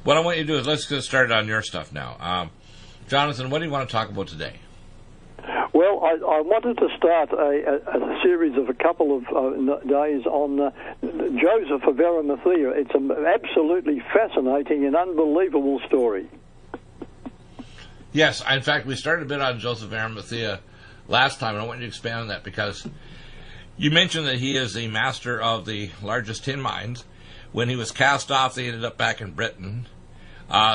What I want you to do is let's get started on your stuff now. Jonathan, what do you want to talk about today? Well, I wanted to start a series of a couple of days on Joseph of Arimathea. It's an absolutely fascinating and unbelievable story. Yes, in fact, we started a bit on Joseph of Arimathea last time, and I want you to expand on that because you mentioned that he is the master of the largest tin mines. When he was cast off, they ended up back in Britain.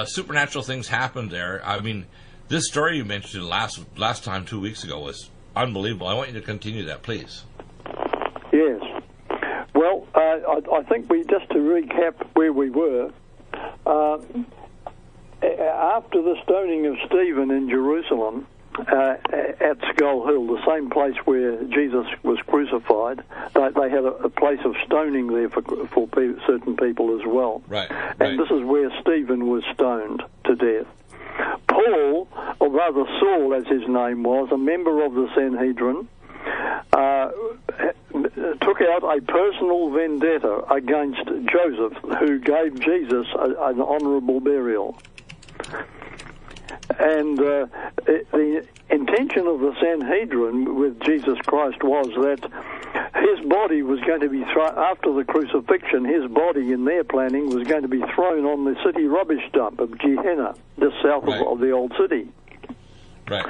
Supernatural things happened there. I mean, this story you mentioned last time 2 weeks ago was unbelievable. I want you to continue that, please. Yes. Well, I think just to recap where we were, after the stoning of Stephen in Jerusalem, at Skull Hill, the same place where Jesus was crucified, they had a place of stoning there for certain people as well. Right. And this is where Stephen was stoned to death. Paul, or rather Saul as his name was, a member of the Sanhedrin, took out a personal vendetta against Joseph, who gave Jesus an honourable burial. And the intention of the Sanhedrin with Jesus Christ was that his body was going to be after the crucifixion, his body in their planning was going to be thrown on the city rubbish dump of Gehenna, just south of the old city. Right.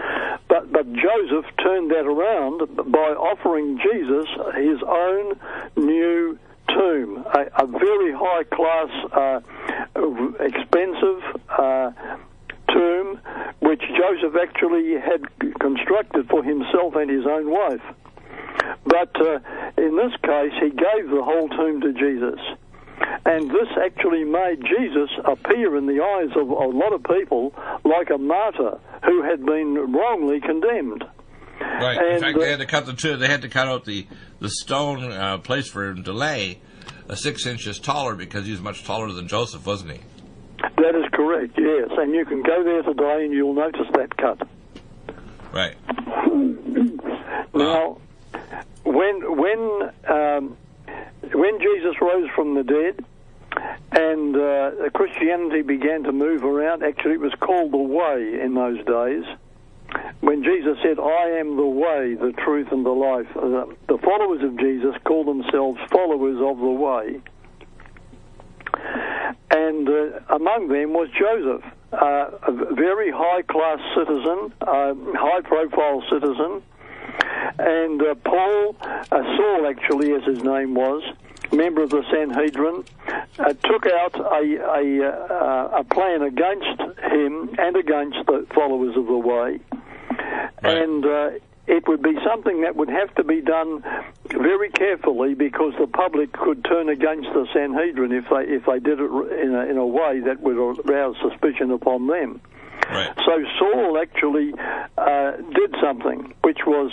But Joseph turned that around by offering Jesus his own new tomb, a very high-class, expensive tomb, which Joseph actually had constructed for himself and his own wife. But in this case, he gave the whole tomb to Jesus. And this actually made Jesus appear in the eyes of a lot of people like a martyr who had been wrongly condemned. Right. And, in fact, they had to cut They had to cut out the stone place for him to lay 6 inches taller because he was much taller than Joseph, wasn't he? That is correct. Yes, and you can go there today and you'll notice that cut. Right. Now, when Jesus rose from the dead and Christianity began to move around, actually it was called the Way in those days. When Jesus said, "I am the way, the truth, and the life," the followers of Jesus called themselves followers of the Way. And among them was Joseph, a very high-class citizen, high-profile citizen. And Saul actually, as his name was, member of the Sanhedrin, took out a plan against him and against the followers of the Way. Right. And it would be something that would have to be done very carefully because the public could turn against the Sanhedrin if they did it in a way that would arouse suspicion upon them. Right. So Saul actually did something which was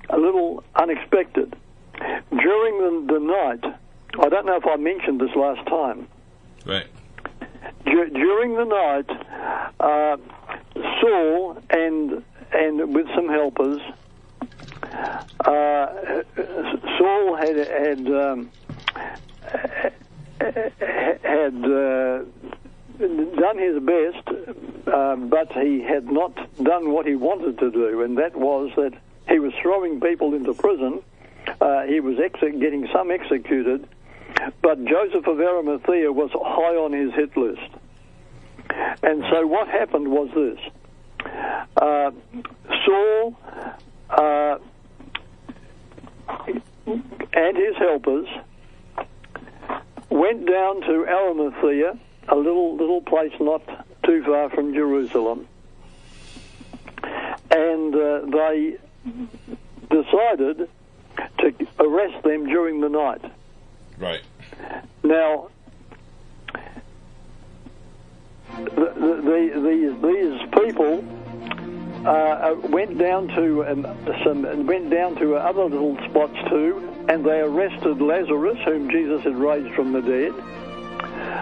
a little unexpected. During the night, I don't know if I mentioned this last time. Right. During the night, Saul and with some helpers, Saul had done his best, but he had not done what he wanted to do, and that was that he was throwing people into prison. He was getting some executed, but Joseph of Arimathea was high on his hit list. And so what happened was this. Saul and his helpers went down to Arimathea, a little place not too far from Jerusalem, and they decided to arrest them during the night. Right. Now, these people went down to other little spots too, and they arrested Lazarus, whom Jesus had raised from the dead.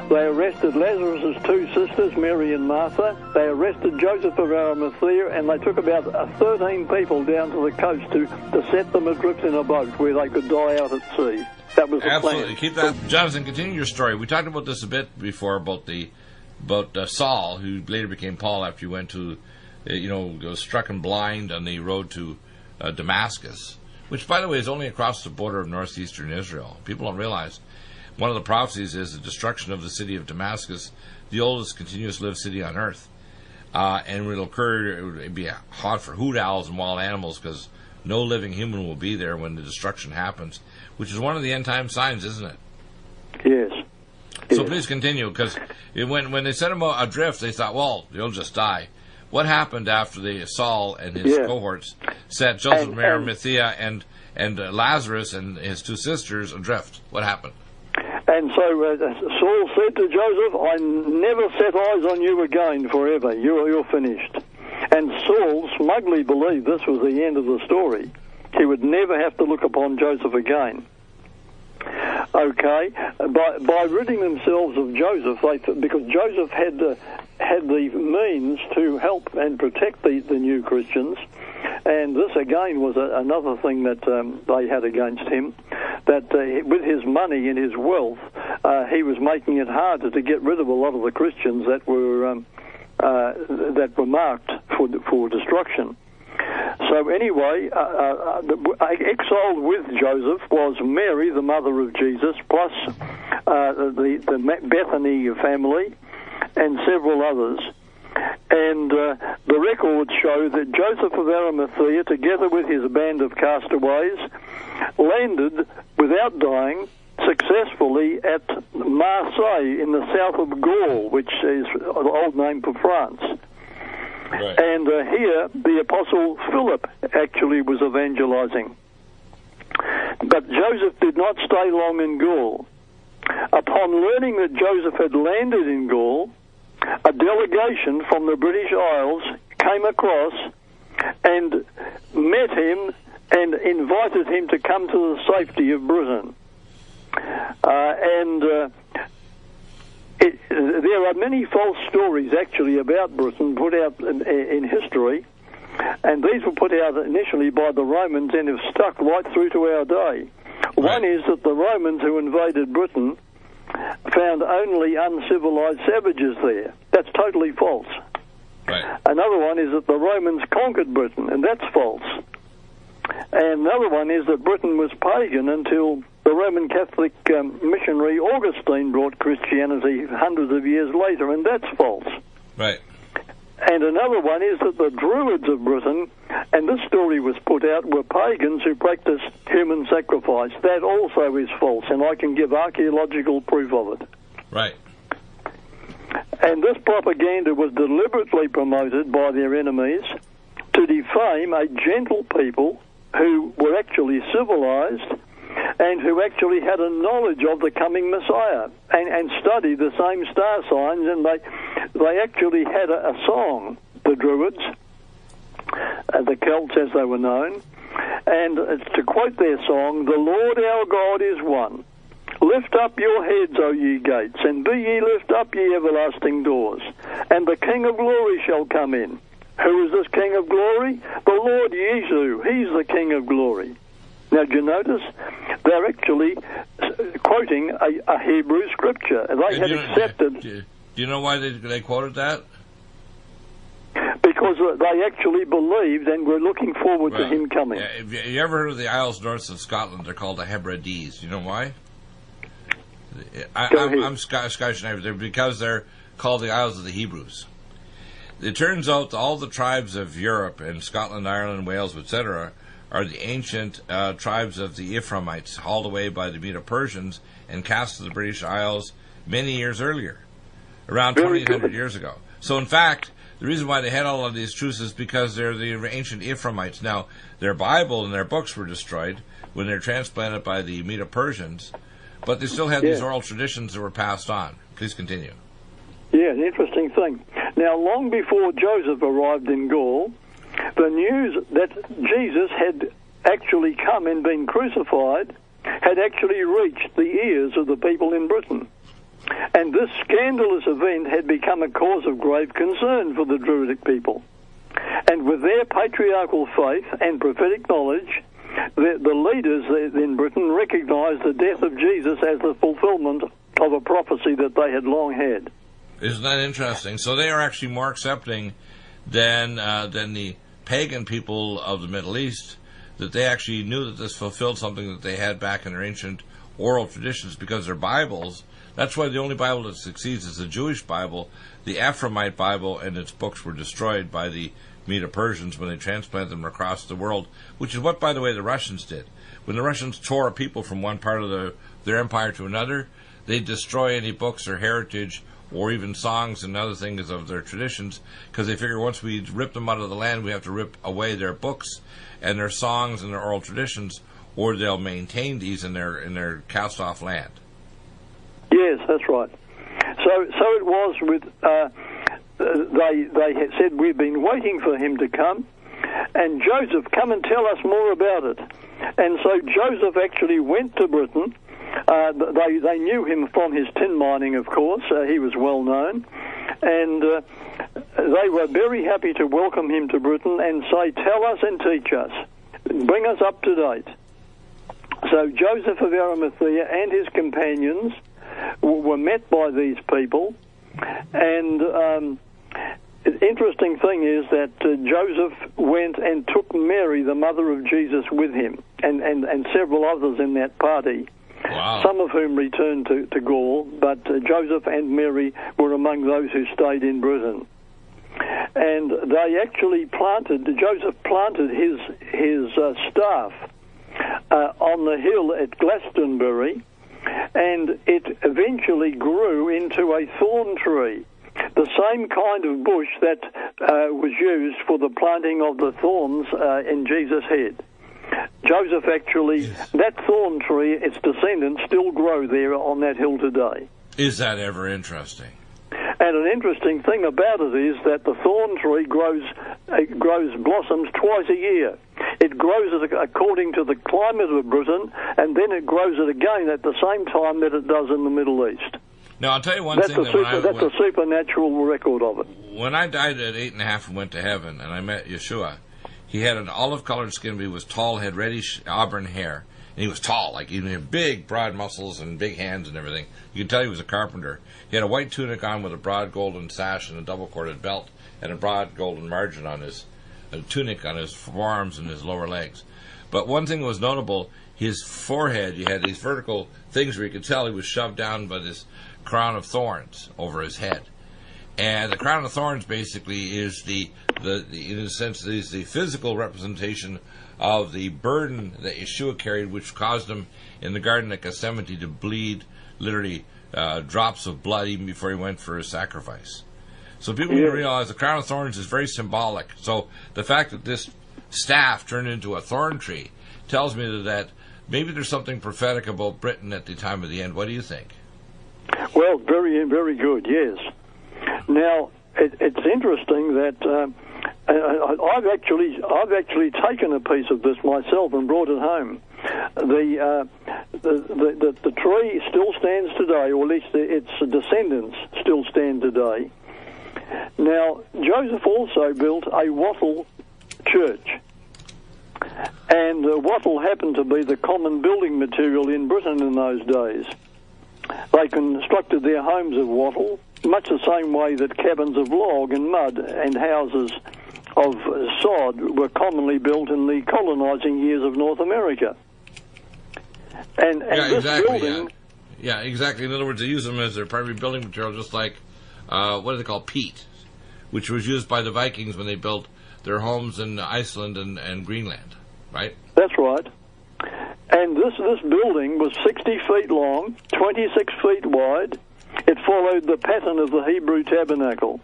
They arrested Lazarus' two sisters, Mary and Martha. They arrested Joseph of Arimathea, and they took about 13 people down to the coast to set them adrift in a boat where they could die out at sea. That was the Absolutely. plan. Keep that. Jonathan, continue your story. We talked about this a bit before, about the about Saul, who later became Paul after he went to, was struck and blind on the road to Damascus, which, by the way, is only across the border of northeastern Israel. People don't realize one of the prophecies is the destruction of the city of Damascus, the oldest continuous lived city on earth. And it will occur, it would be hot for hoot owls and wild animals because no living human will be there when the destruction happens, which is one of the end time signs, isn't it? Yes. So please continue, because when they set him adrift, they thought, well, he'll just die. What happened after Saul and his cohorts set Joseph of Arimathea and Lazarus and his two sisters adrift? What happened? And so Saul said to Joseph, I never set eyes on you again forever. You're finished. And Saul smugly believed this was the end of the story. He would never have to look upon Joseph again. Okay, by ridding themselves of Joseph, because Joseph had the means to help and protect the new Christians, and this again was another thing that they had against him, that with his money and his wealth, he was making it harder to get rid of a lot of the Christians that were marked for destruction. So anyway, exiled with Joseph was Mary, the mother of Jesus, plus the Bethany family and several others. And the records show that Joseph of Arimathea, together with his band of castaways, landed without dying successfully at Marseille in the south of Gaul, which is the old name for France. Right. And here, the Apostle Philip actually was evangelizing. But Joseph did not stay long in Gaul. Upon learning that Joseph had landed in Gaul, a delegation from the British Isles came across and met him and invited him to come to the safety of Britain. There are many false stories actually about Britain put out in history, and these were put out initially by the Romans and have stuck right through to our day. Right. One is that the Romans who invaded Britain found only uncivilized savages there. That's totally false. Right. Another one is that the Romans conquered Britain, and that's false. And another one is that Britain was pagan until the Roman Catholic missionary Augustine brought Christianity hundreds of years later, and that's false. Right. And another one is that the Druids of Britain, and this story was put out, were pagans who practiced human sacrifice. That also is false, and I can give archaeological proof of it. Right. And this propaganda was deliberately promoted by their enemies to defame a gentle people who were actually civilized and who actually had a knowledge of the coming Messiah and studied the same star signs, and they actually had a song, the Druids, the Celts as they were known, and to quote their song, "The Lord our God is one. Lift up your heads, O ye gates, and be ye lift up, ye everlasting doors, and the King of glory shall come in." Who is this King of glory? The Lord Jesus. He's the King of glory. Now, do you notice? They're actually quoting a Hebrew scripture. They had accepted... Do you know why they quoted that? Because they actually believed and were looking forward to him coming. Yeah, have you ever heard of the Isles north of Scotland? They're called the Hebrides. Do you know why? I'm Scottish, they're because they're called the Isles of the Hebrews. It turns out that all the tribes of Europe and Scotland, Ireland, Wales, etc., are the ancient tribes of the Ephraimites, hauled away by the Medo-Persians and cast to the British Isles many years earlier, around 2,800 years ago. So, in fact, the reason why they had all of these truths is because they're the ancient Ephraimites. Now, their Bible and their books were destroyed when they were transplanted by the Medo-Persians, but they still had these oral traditions that were passed on. Please continue. Yeah, an interesting thing. Now, long before Joseph arrived in Gaul, the news that Jesus had actually come and been crucified had actually reached the ears of the people in Britain. And this scandalous event had become a cause of grave concern for the Druidic people. And with their patriarchal faith and prophetic knowledge, the leaders in Britain recognized the death of Jesus as the fulfillment of a prophecy that they had long had. Isn't that interesting? So they are actually more accepting than the pagan people of the Middle East, that they actually knew that this fulfilled something that they had back in their ancient oral traditions, because their Bibles, that's why the only Bible that succeeds is the Jewish Bible. The Ephraimite Bible and its books were destroyed by the Medo-Persians when they transplanted them across the world, which is what, by the way, the Russians did. When the Russians tore people from one part of their empire to another, they destroy any books or heritage or even songs and other things of their traditions, because they figure once we rip them out of the land, we have to rip away their books and their songs and their oral traditions, or they'll maintain these in their cast-off land. Yes, that's right. So it was with. They had said, we've been waiting for him to come, and Joseph, come and tell us more about it. And so Joseph actually went to Britain. They knew him from his tin mining, of course. He was well known. And they were very happy to welcome him to Britain and say, tell us and teach us. Bring us up to date. So Joseph of Arimathea and his companions were met by these people. And the interesting thing is that Joseph went and took Mary, the mother of Jesus, with him, and several others in that party. Wow. Some of whom returned to Gaul, but Joseph and Mary were among those who stayed in Britain. And they actually Joseph planted his staff on the hill at Glastonbury, and it eventually grew into a thorn tree, the same kind of bush that was used for the planting of the thorns in Jesus' head. Joseph actually, that thorn tree, its descendants still grow there on that hill today. Is that ever interesting? And an interesting thing about it is that the thorn tree grows blossoms twice a year. It grows it according to the climate of Britain, and then it grows it again at the same time that it does in the Middle East. Now, I'll tell you one That's thing. That's a supernatural record of it. When I died at 8.5 and went to heaven, and I met Yeshua, he had an olive-colored skin, but he was tall, had reddish auburn hair, and he was tall, like he had big, broad muscles and big hands and everything. You could tell he was a carpenter. He had a white tunic on with a broad golden sash and a double-corded belt, and a broad golden margin on his tunic on his forearms and his lower legs. But one thing that was notable, his forehead, you had these vertical things where you could tell he was shoved down by this crown of thorns over his head. And the crown of thorns basically is the in a sense, is the physical representation of the burden that Yeshua carried, which caused him in the Garden of Gethsemane to bleed literally drops of blood even before he went for his sacrifice. So people need to realize the crown of thorns is very symbolic. So the fact that this staff turned into a thorn tree tells me that maybe there's something prophetic about Britain at the time of the end. What do you think? Well, very, very good, yes. Now, it's interesting that I've actually taken a piece of this myself and brought it home. The tree still stands today, or at least its descendants still stand today. Now, Joseph also built a wattle church, and wattle happened to be the common building material in Britain in those days. They constructed their homes of wattle, much the same way that cabins of log and mud and houses of sod were commonly built in the colonizing years of North America. And this building... Yeah, exactly. In other words, they use them as their primary building material, just like, what do they call, peat, which was used by the Vikings when they built their homes in Iceland and Greenland, right? That's right. And this building was 60 feet long, 26 feet wide. It followed the pattern of the Hebrew tabernacle.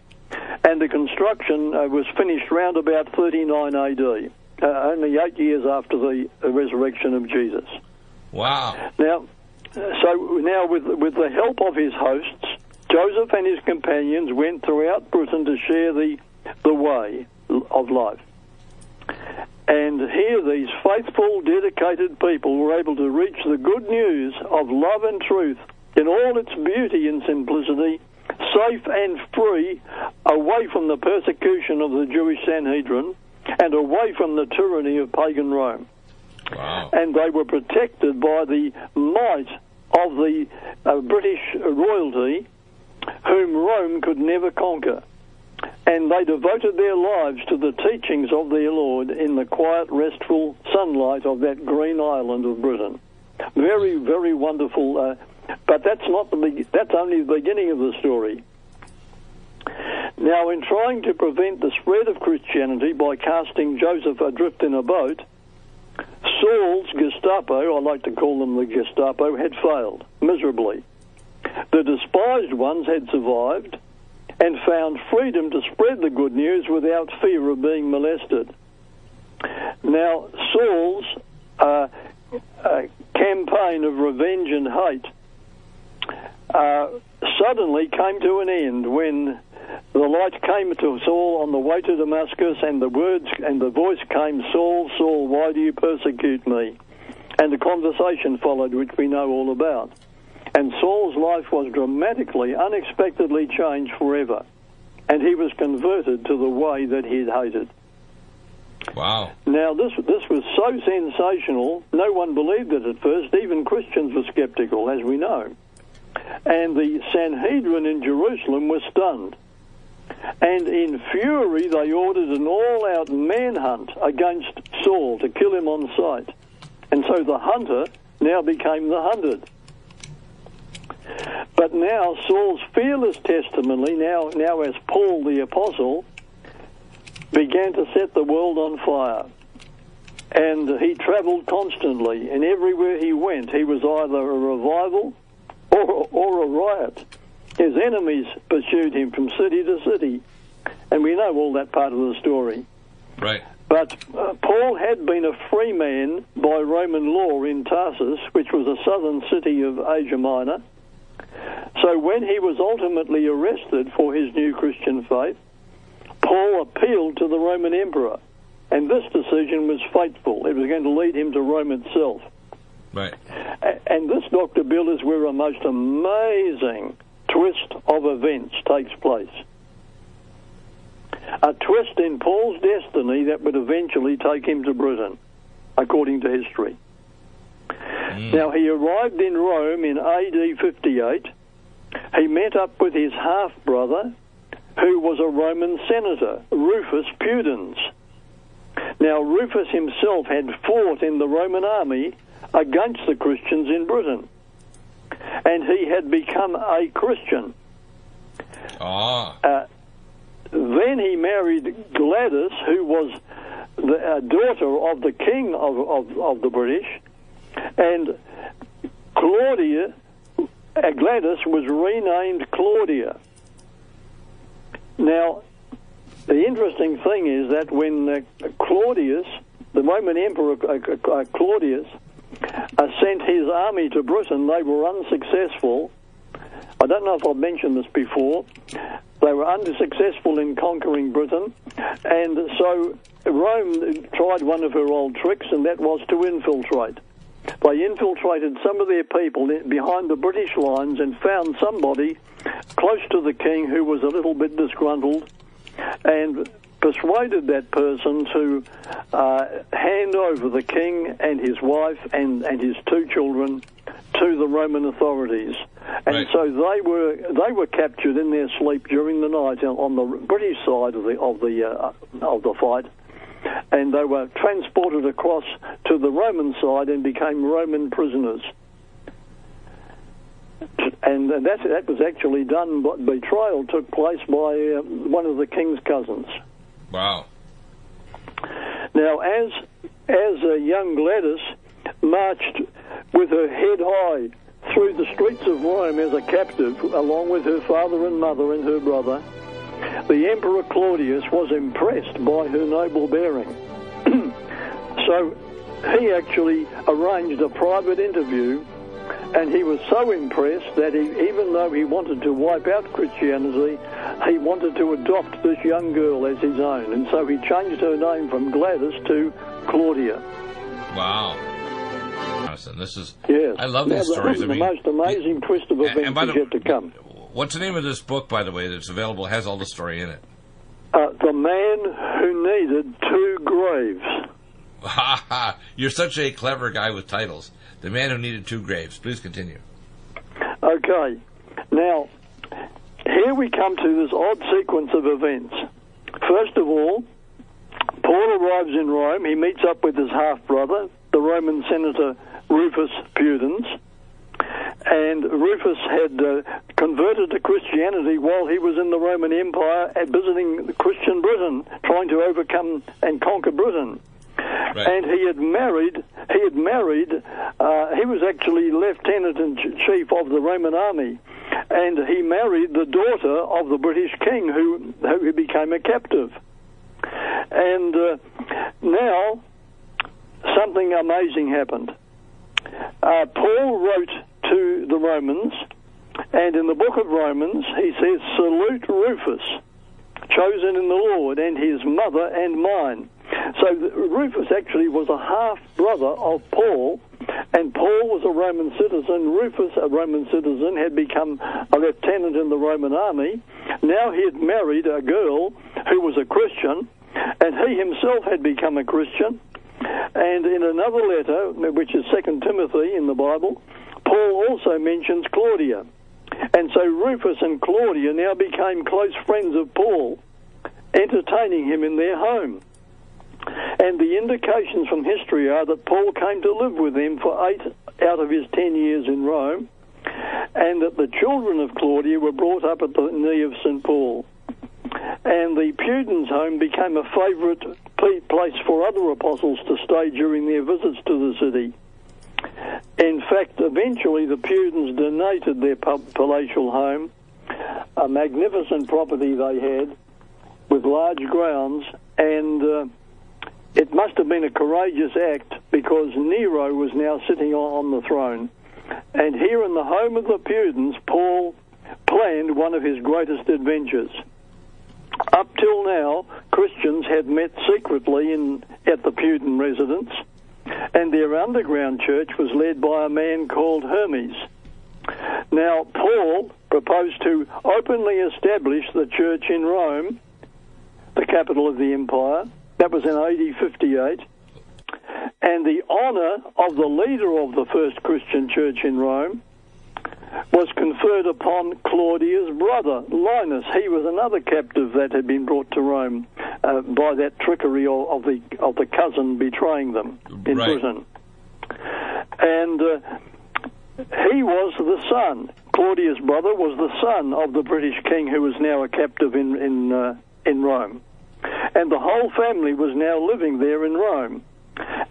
And the construction was finished round about 39 AD, only 8 years after the resurrection of Jesus. Wow. Now, with the help of his hosts, Joseph and his companions went throughout Britain to share the way of life. And here these faithful, dedicated people were able to reach the good news of love and truth in all its beauty and simplicity, safe and free, away from the persecution of the Jewish Sanhedrin and away from the tyranny of pagan Rome. Wow. And they were protected by the might of the British royalty whom Rome could never conquer. And they devoted their lives to the teachings of their Lord in the quiet, restful sunlight of that green island of Britain. Very, very wonderful. But that's only the beginning of the story. Now, in trying to prevent the spread of Christianity by casting Joseph adrift in a boat, Saul's Gestapo, I like to call them the Gestapo, had failed miserably. The despised ones had survived and found freedom to spread the good news without fear of being molested. Now, Saul's campaign of revenge and hate suddenly came to an end when the light came to Saul on the way to Damascus, and the words and the voice came, "Saul, Saul, why do you persecute me?" And the conversation followed, which we know all about. And Saul's life was dramatically, unexpectedly changed forever, and he was converted to the way that he had hated. Wow. Now, this was so sensational, no one believed it at first. Even Christians were skeptical, as we know. And the Sanhedrin in Jerusalem was stunned. And in fury, they ordered an all-out manhunt against Saul to kill him on sight. And so the hunter now became the hunted. But now Saul's fearless testimony, now as Paul the Apostle, began to set the world on fire. And he travelled constantly, and everywhere he went, he was either a revival or a riot. His enemies pursued him from city to city, and we know all that part of the story. Right. But Paul had been a free man by Roman law in Tarsus, which was a southern city of Asia Minor. So when he was ultimately arrested for his new Christian faith, Paul appealed to the Roman emperor, and this decision was fateful. It was going to lead him to Rome itself. Right. And this, Dr. Bill, is where a most amazing twist of events takes place. A twist in Paul's destiny that would eventually take him to Britain, according to history. Now, he arrived in Rome in AD 58. He met up with his half-brother, who was a Roman senator, Rufus Pudens. Now, Rufus himself had fought in the Roman army against the Christians in Britain, and he had become a Christian. Then he married Gladys, who was the daughter of the king of the British, and Gladys was renamed Claudia. Now, the interesting thing is that when Claudius, the Roman Emperor Claudius, sent his army to Britain, they were unsuccessful. I don't know if I've mentioned this before. They were unsuccessful in conquering Britain, and so Rome tried one of her old tricks, and that was to infiltrate. They infiltrated some of their people behind the British lines and found somebody close to the king who was a little bit disgruntled, and persuaded that person to hand over the king and his wife and his two children to the Roman authorities. And right. so they were captured in their sleep during the night on the British side of the fight, and they were transported across to the Roman side and became Roman prisoners. And that was actually done. But betrayal took place by one of the king's cousins. Wow. Now, as young Gladys marched with her head high through the streets of Rome as a captive, along with her father and mother and her brother, the Emperor Claudius was impressed by her noble bearing. So he actually arranged a private interview, and he was so impressed that even though he wanted to wipe out Christianity, he wanted to adopt this young girl as his own, and so he changed her name from Gladys to Claudia. Wow. This is, yes. I love these stories. The most amazing twist of events is yet to come. What's the name of this book, by the way, that's available, has all the story in it? The Man Who Needed Two Graves. Ha ha! You're such a clever guy with titles. The Man Who Needed Two Graves. Please continue. Okay. Now, here we come to this odd sequence of events. First of all, Paul arrives in Rome. He meets up with his half-brother, the Roman senator Rufus Pudens. And Rufus had converted to Christianity while he was in the Roman Empire and visiting Christian Britain, trying to overcome and conquer Britain. Right. And he was actually lieutenant and chief of the Roman army. And he married the daughter of the British king who became a captive. And now something amazing happened. Paul wrote to the Romans, and in the book of Romans he says, "Salute Rufus, chosen in the Lord, and his mother and mine." So Rufus actually was a half-brother of Paul, and Paul was a Roman citizen. Rufus, a Roman citizen, had become a lieutenant in the Roman army. Now he had married a girl who was a Christian, and he himself had become a Christian. And in another letter, which is 2 Timothy in the Bible, Paul also mentions Claudia. And so Rufus and Claudia now became close friends of Paul, entertaining him in their home. And the indications from history are that Paul came to live with them for 8 out of his 10 years in Rome, and that the children of Claudia were brought up at the knee of St. Paul. And the Pudens' home became a favourite place for other apostles to stay during their visits to the city. In fact, eventually the Pudens donated their palatial home, a magnificent property they had with large grounds, and it must have been a courageous act because Nero was now sitting on the throne. And here in the home of the Pudens, Paul planned one of his greatest adventures. Up till now, Christians had met secretly at the Puden residence, and their underground church was led by a man called Hermes. Now, Paul proposed to openly establish the church in Rome, the capital of the empire. That was in AD 58. And the honor of the leader of the first Christian church in Rome was conferred upon Claudia's brother, Linus. He was another captive that had been brought to Rome by that trickery of the cousin betraying them in Britain. And he was the son. Claudia's brother was the son of the British king who was now a captive in Rome. And the whole family was now living there in Rome.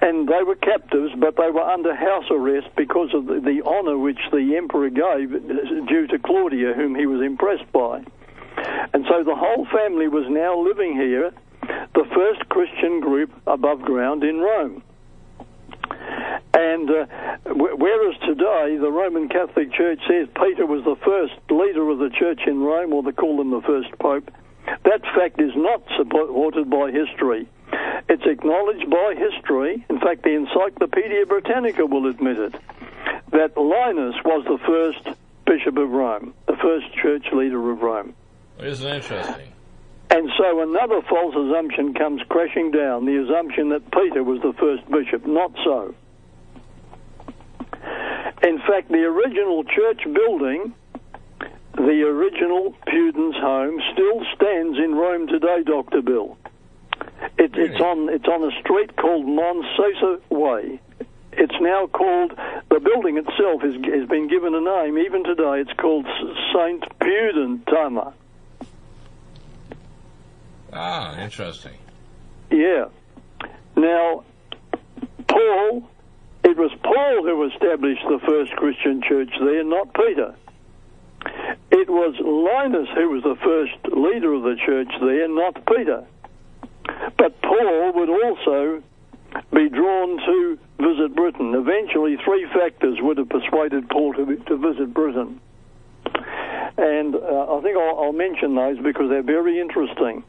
And they were captives, but they were under house arrest because of the honor which the emperor gave due to Claudia, whom he was impressed by. And so the whole family was now living here, the first Christian group above ground in Rome. And whereas today the Roman Catholic Church says Peter was the first leader of the church in Rome, or they call him the first pope, that fact is not supported by history. It's acknowledged by history. In fact, the Encyclopedia Britannica will admit it, that Linus was the first bishop of Rome, the first church leader of Rome. Isn't it interesting? And so another false assumption comes crashing down, the assumption that Peter was the first bishop. Not so. In fact, the original church building, the original Pudens' home, still stands in Rome today, Dr. Bill. It's on a street called Monsosa Way. It's now called, the building itself has been given a name, even today. It's called St. Puden Tama. Ah, interesting. Yeah. Now, it was Paul who established the first Christian church there, not Peter. It was Linus who was the first leader of the church there, not Peter. But Paul would also be drawn to visit Britain. Eventually, 3 factors would have persuaded Paul to visit Britain. And I think I'll mention those because they're very interesting.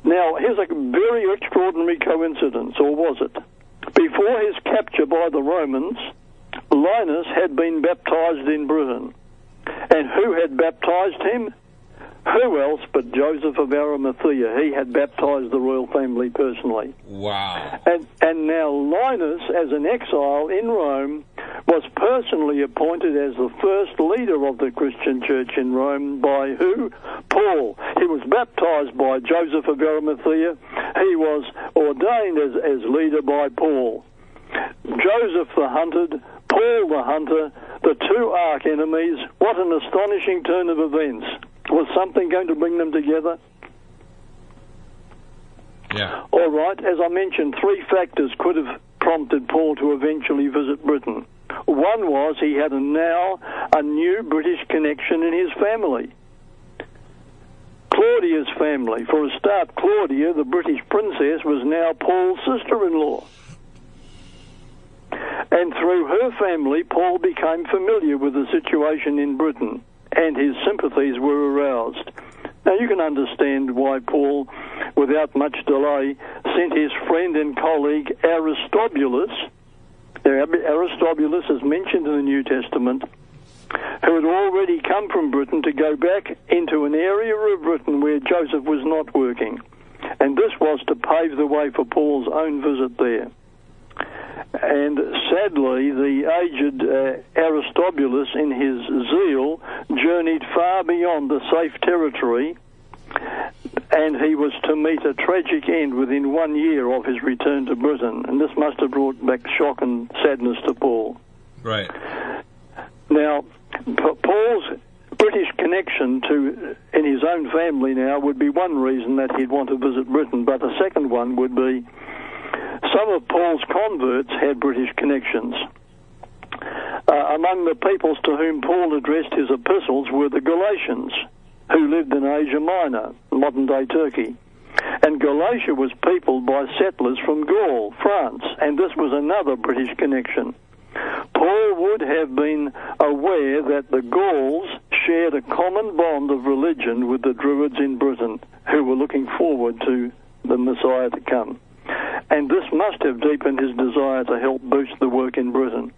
Now, here's a very extraordinary coincidence, or was it? Before his capture by the Romans, Linus had been baptized in Britain. And who had baptized him? Who else but Joseph of Arimathea? He had baptized the royal family personally. Wow. And now Linus, as an exile in Rome, was personally appointed as the first leader of the Christian church in Rome by who? Paul. He was baptized by Joseph of Arimathea. He was ordained as leader by Paul. Joseph the hunted, Paul the hunter, the two arch enemies. What an astonishing turn of events. Was something going to bring them together? Yeah. All right, as I mentioned, three factors could have prompted Paul to eventually visit Britain. One was he had now a new British connection in his family. Claudia's family. For a start, Claudia, the British princess, was now Paul's sister-in-law. And through her family, Paul became familiar with the situation in Britain, and his sympathies were aroused. Now, you can understand why Paul, without much delay, sent his friend and colleague Aristobulus. Aristobulus is mentioned in the New Testament, who had already come from Britain to go back into an area of Britain where Joseph was not working. And this was to pave the way for Paul's own visit there. And sadly, the aged Aristobulus, in his zeal, journeyed far beyond the safe territory, and he was to meet a tragic end within 1 year of his return to Britain. And this must have brought back shock and sadness to Paul. Right. Now, Paul's British connection in his own family now would be one reason that he'd want to visit Britain, but a second one would be some of Paul's converts had British connections. Among the peoples to whom Paul addressed his epistles were the Galatians, who lived in Asia Minor, modern-day Turkey. And Galatia was peopled by settlers from Gaul, France, and this was another British connection. Paul would have been aware that the Gauls shared a common bond of religion with the Druids in Britain, who were looking forward to the Messiah to come. And this must have deepened his desire to help boost the work in Britain.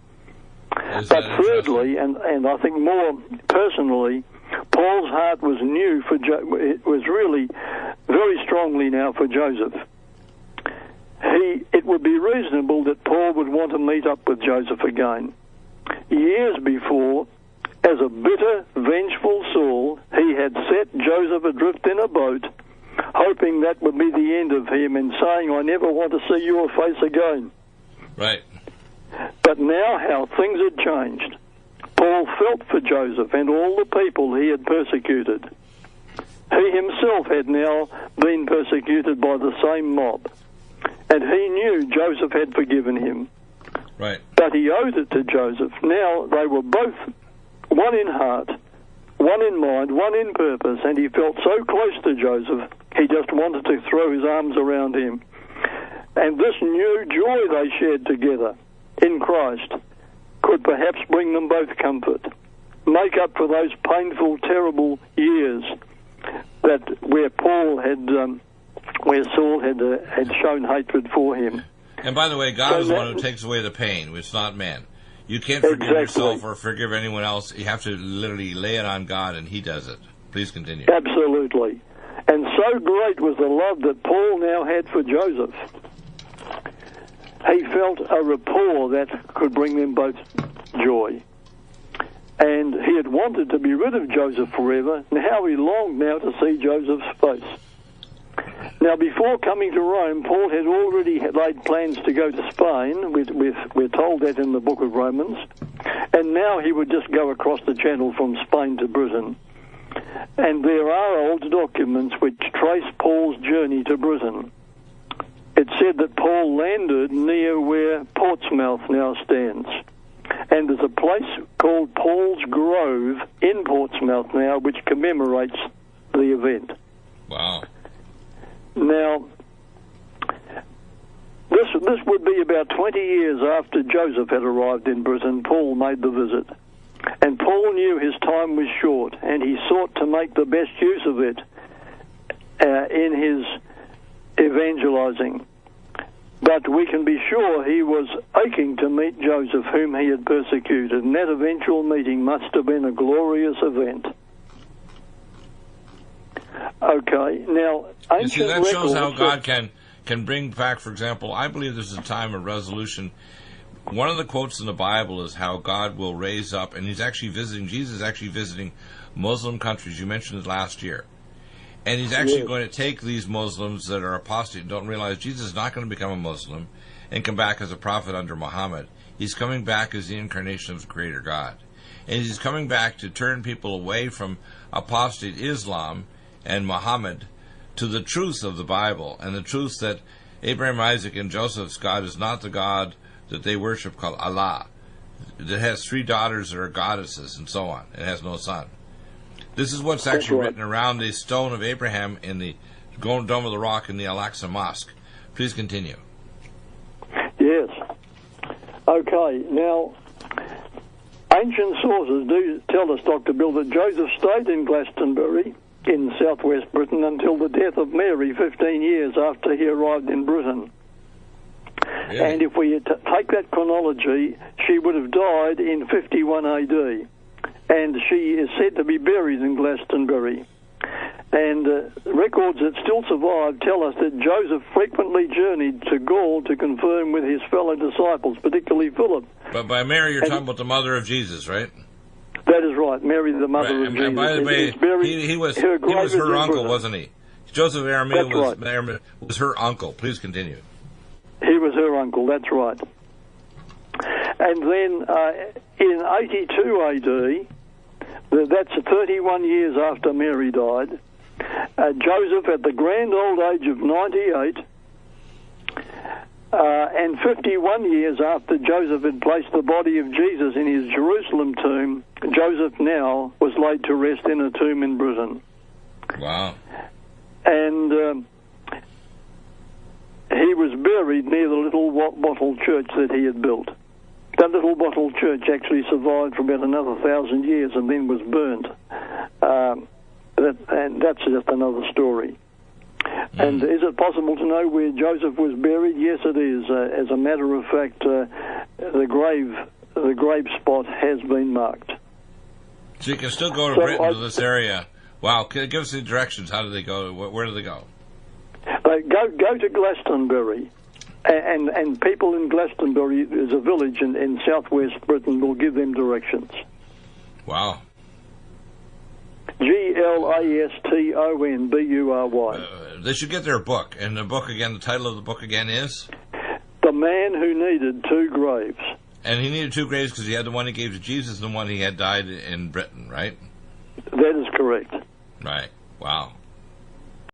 But thirdly, and I think more personally, Paul's heart was new for it was really very strongly now for Joseph. It would be reasonable that Paul would want to meet up with Joseph again. Years before, as a bitter, vengeful Saul, he had set Joseph adrift in a boat, hoping that would be the end of him, and saying, "I never want to see your face again." Right. But now how things had changed. Paul felt for Joseph and all the people he had persecuted. He himself had now been persecuted by the same mob, and he knew Joseph had forgiven him. Right. But he owed it to Joseph. Now they were both one in heart, one in mind, one in purpose, and he felt so close to Joseph, he just wanted to throw his arms around him. And this new joy they shared together in Christ could perhaps bring them both comfort, make up for those painful, terrible years where Saul had shown hatred for him. And by the way, God is the one who takes away the pain. It's not man. You can't forgive yourself or forgive anyone else. You have to literally lay it on God, and He does it. Please continue. Absolutely. And so great was the love that Paul now had for Joseph. He felt a rapport that could bring them both joy. And he had wanted to be rid of Joseph forever, and how he longed now to see Joseph's face. Now, before coming to Rome, Paul had already laid plans to go to Spain. We're told that in the book of Romans. And now he would just go across the channel from Spain to Britain. And there are old documents which trace Paul's journey to Britain. It said that Paul landed near where Portsmouth now stands. And there's a place called Paul's Grove in Portsmouth now which commemorates the event. Wow. Now, this would be about 20 years after Joseph had arrived in Britain. Paul made the visit. And Paul knew his time was short, and he sought to make the best use of it in his evangelizing. But we can be sure he was aching to meet Joseph, whom he had persecuted, and that eventual meeting must have been a glorious event. Okay, now, ancient you see, that shows how records God can bring back, for example, I believe this is a time of resolution one of the quotes in the Bible is how God will raise up, and Jesus is actually visiting Muslim countries. You mentioned it last year. And he's actually going to take these Muslims that are apostate and don't realize Jesus is not going to become a Muslim and come back as a prophet under Muhammad. He's coming back as the incarnation of the Creator God. And he's coming back to turn people away from apostate Islam and Muhammad to the truth of the Bible, and the truth that Abraham, Isaac, and Joseph's God is not the God that they worship called Allah, that has 3 daughters that are goddesses and so on. It has no son. This is what's actually written around the stone of Abraham in the Dome of the Rock in the Al-Aqsa Mosque. Please continue. Yes. Okay, now, ancient sources do tell us, Dr. Bill, that Joseph stayed in Glastonbury in southwest Britain until the death of Mary 15 years after he arrived in Britain. Really? And if we take that chronology, she would have died in 51 AD. And she is said to be buried in Glastonbury. And records that still survive tell us that Joseph frequently journeyed to Gaul to confirm with his fellow disciples, particularly Philip. But by Mary, you're talking about the mother of Jesus, right? That is right, Mary, the mother of Jesus. And by the way, he was her uncle, wasn't he? Joseph of Arimathea was her uncle. Please continue. He was her uncle, that's right. And then in 82 AD, that's 31 years after Mary died, Joseph, at the grand old age of 98, and 51 years after Joseph had placed the body of Jesus in his Jerusalem tomb, Joseph now was laid to rest in a tomb in Britain. Wow. And he was buried near the little wattle church that he had built. That little wattle church actually survived for about another 1,000 years and then was burnt. And that's just another story. And is it possible to know where Joseph was buried? Yes, it is. As a matter of fact, the grave spot has been marked. So you can still go to Britain, to this area. Wow, give us the directions. How do they go? Where do they go? Go to Glastonbury. And people in Glastonbury, there's a village in southwest Britain, will give them directions. Wow. Glastonbury. They should get their book. And the book again, the title of the book again is? The Man Who Needed Two Graves. And he needed 2 graves because he had the one he gave to Jesus and the one he had died in Britain, right? That is correct. Right. Wow.